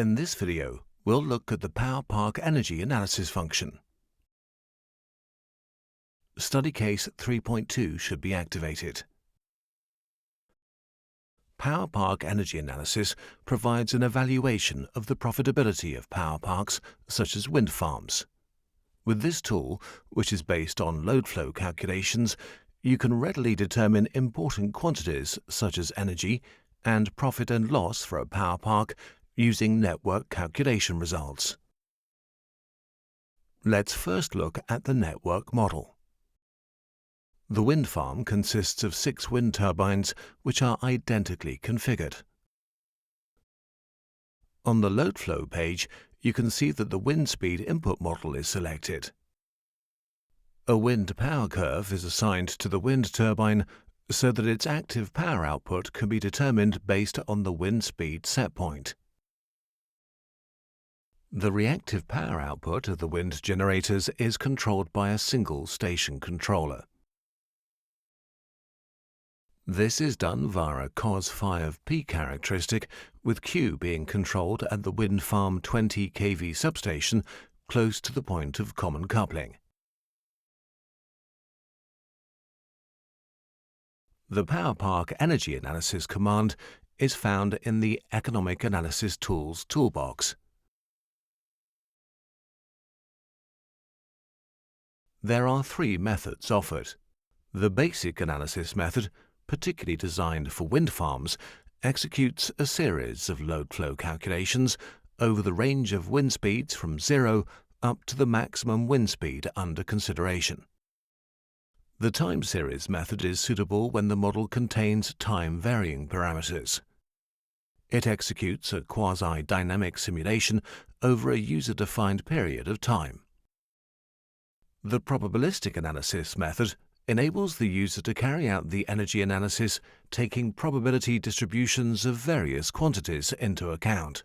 In this video, we'll look at the Power Park Energy Analysis function. Study Case 3.2 should be activated. Power Park Energy Analysis provides an evaluation of the profitability of power parks, such as wind farms. With this tool, which is based on load flow calculations, you can readily determine important quantities such as energy and profit and loss for a power park using network calculation results. Let's first look at the network model. The wind farm consists of 6 wind turbines which are identically configured. On the load flow page, you can see that the wind speed input model is selected. A wind power curve is assigned to the wind turbine so that its active power output can be determined based on the wind speed set point. The reactive power output of the wind generators is controlled by a single station controller. This is done via a cos-phi of P characteristic, with Q being controlled at the wind farm 20 kV substation close to the point of common coupling. The Power Park Energy Analysis command is found in the Economic Analysis Tools toolbox. There are 3 methods offered. The basic analysis method, particularly designed for wind farms, executes a series of load flow calculations over the range of wind speeds from 0 up to the maximum wind speed under consideration. The time series method is suitable when the model contains time-varying parameters. It executes a quasi-dynamic simulation over a user-defined period of time. The probabilistic analysis method enables the user to carry out the energy analysis taking probability distributions of various quantities into account.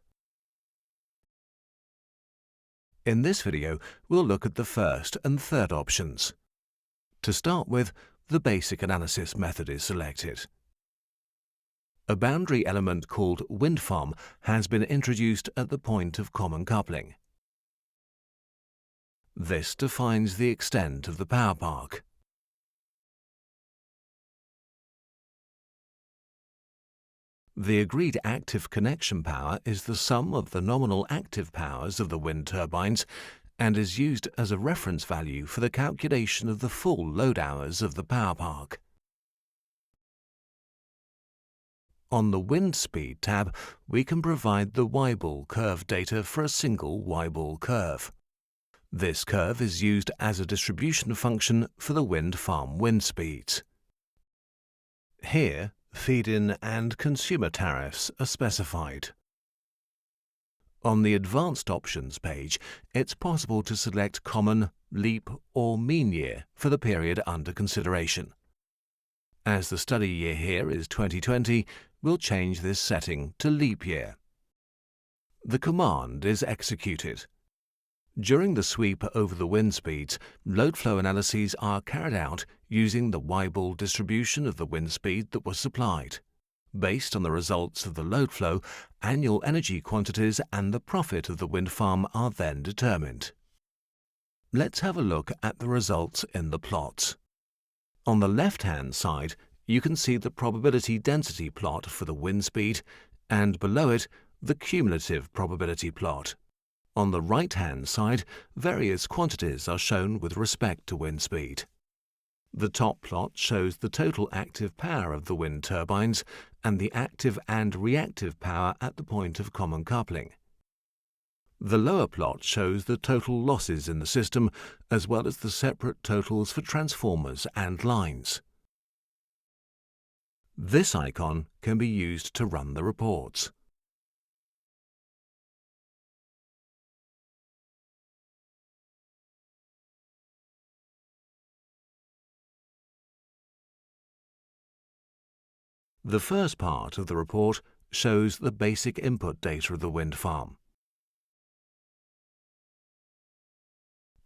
In this video, we'll look at the first and third options. To start with, the basic analysis method is selected. A boundary element called wind farm has been introduced at the point of common coupling. This defines the extent of the power park. The agreed active connection power is the sum of the nominal active powers of the wind turbines and is used as a reference value for the calculation of the full load hours of the power park. On the Wind Speed tab, we can provide the Weibull curve data for a single Weibull curve. This curve is used as a distribution function for the wind farm wind speeds. Here, feed-in and consumer tariffs are specified. On the Advanced Options page, it's possible to select Common, Leap or Mean Year for the period under consideration. As the study year here is 2020, we'll change this setting to Leap Year. The command is executed. During the sweep over the wind speeds, load flow analyses are carried out using the Weibull distribution of the wind speed that was supplied. Based on the results of the load flow, annual energy quantities and the profit of the wind farm are then determined. Let's have a look at the results in the plots. On the left-hand side, you can see the probability density plot for the wind speed, and below it, the cumulative probability plot. On the right-hand side, various quantities are shown with respect to wind speed. The top plot shows the total active power of the wind turbines and the active and reactive power at the point of common coupling. The lower plot shows the total losses in the system, as well as the separate totals for transformers and lines. This icon can be used to run the reports. The first part of the report shows the basic input data of the wind farm.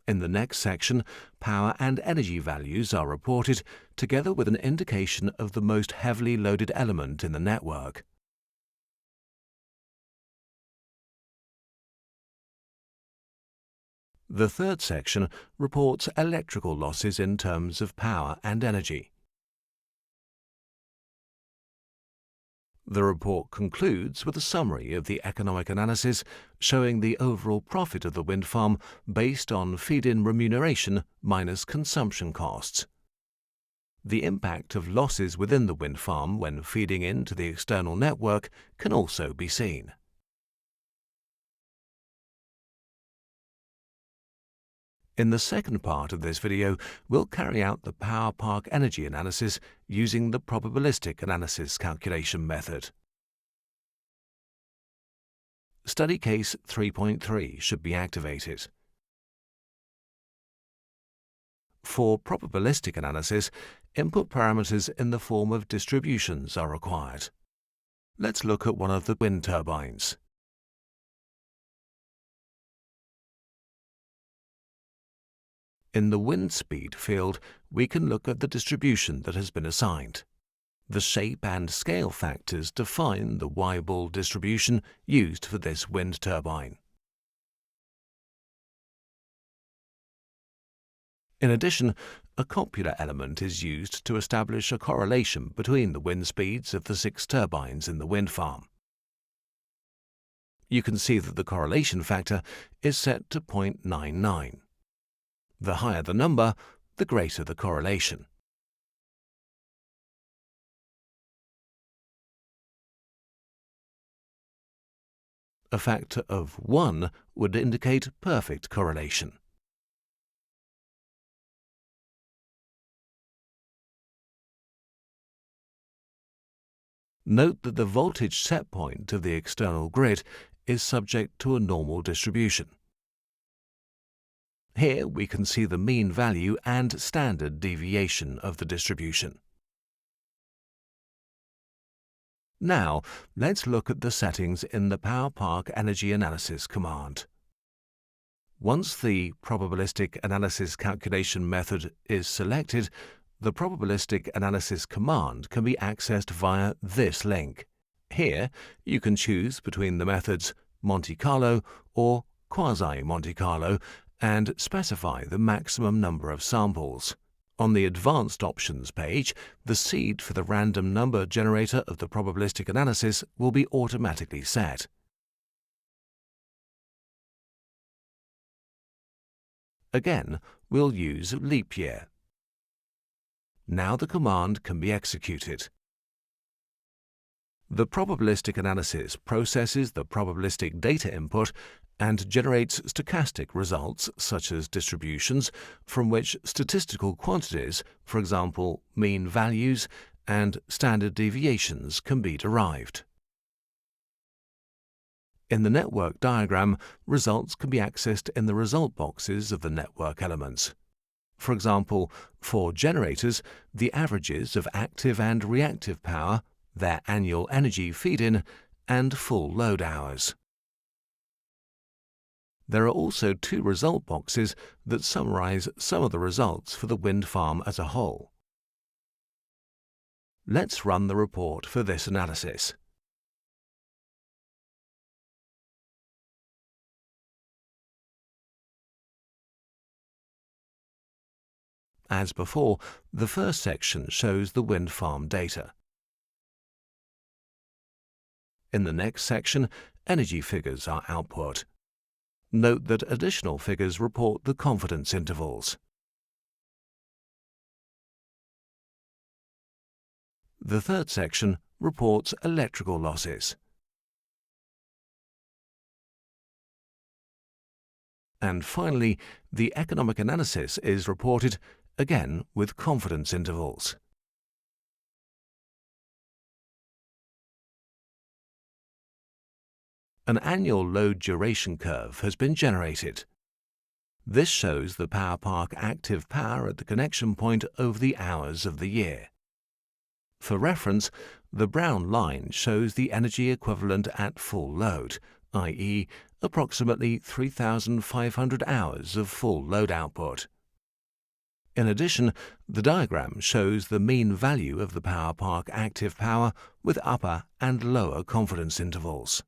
In the next section, power and energy values are reported, together with an indication of the most heavily loaded element in the network. The third section reports electrical losses in terms of power and energy. The report concludes with a summary of the economic analysis showing the overall profit of the wind farm based on feed-in remuneration minus consumption costs. The impact of losses within the wind farm when feeding into the external network can also be seen. In the second part of this video, we'll carry out the power park energy analysis using the probabilistic analysis calculation method. Study case 3.3 should be activated. For probabilistic analysis, input parameters in the form of distributions are required. Let's look at one of the wind turbines. In the wind speed field, we can look at the distribution that has been assigned. The shape and scale factors define the Weibull distribution used for this wind turbine. In addition, a copular element is used to establish a correlation between the wind speeds of the 6 turbines in the wind farm. You can see that the correlation factor is set to 0.99. The higher the number, the greater the correlation. A factor of 1 would indicate perfect correlation. Note that the voltage set point of the external grid is subject to a normal distribution. Here we can see the mean value and standard deviation of the distribution. Now, let's look at the settings in the Power Park Energy Analysis command. Once the Probabilistic Analysis calculation method is selected, the Probabilistic Analysis command can be accessed via this link. Here, you can choose between the methods Monte Carlo or Quasi-Monte Carlo and specify the maximum number of samples. On the Advanced Options page, the seed for the random number generator of the probabilistic analysis will be automatically set. Again, we'll use leap year. Now the command can be executed. The probabilistic analysis processes the probabilistic data input and generates stochastic results such as distributions from which statistical quantities, for example mean values and standard deviations, can be derived. In the network diagram, results can be accessed in the result boxes of the network elements. For example, for generators, the averages of active and reactive power, their annual energy feed-in, and full load hours. There are also 2 result boxes that summarize some of the results for the wind farm as a whole. Let's run the report for this analysis. As before, the first section shows the wind farm data. In the next section, energy figures are output. Note that additional figures report the confidence intervals. The third section reports electrical losses. And finally, the economic analysis is reported, again with confidence intervals. An annual load duration curve has been generated. This shows the power park active power at the connection point over the hours of the year. For reference, the brown line shows the energy equivalent at full load, i.e., approximately 3,500 hours of full load output. In addition, the diagram shows the mean value of the power park active power with upper and lower confidence intervals.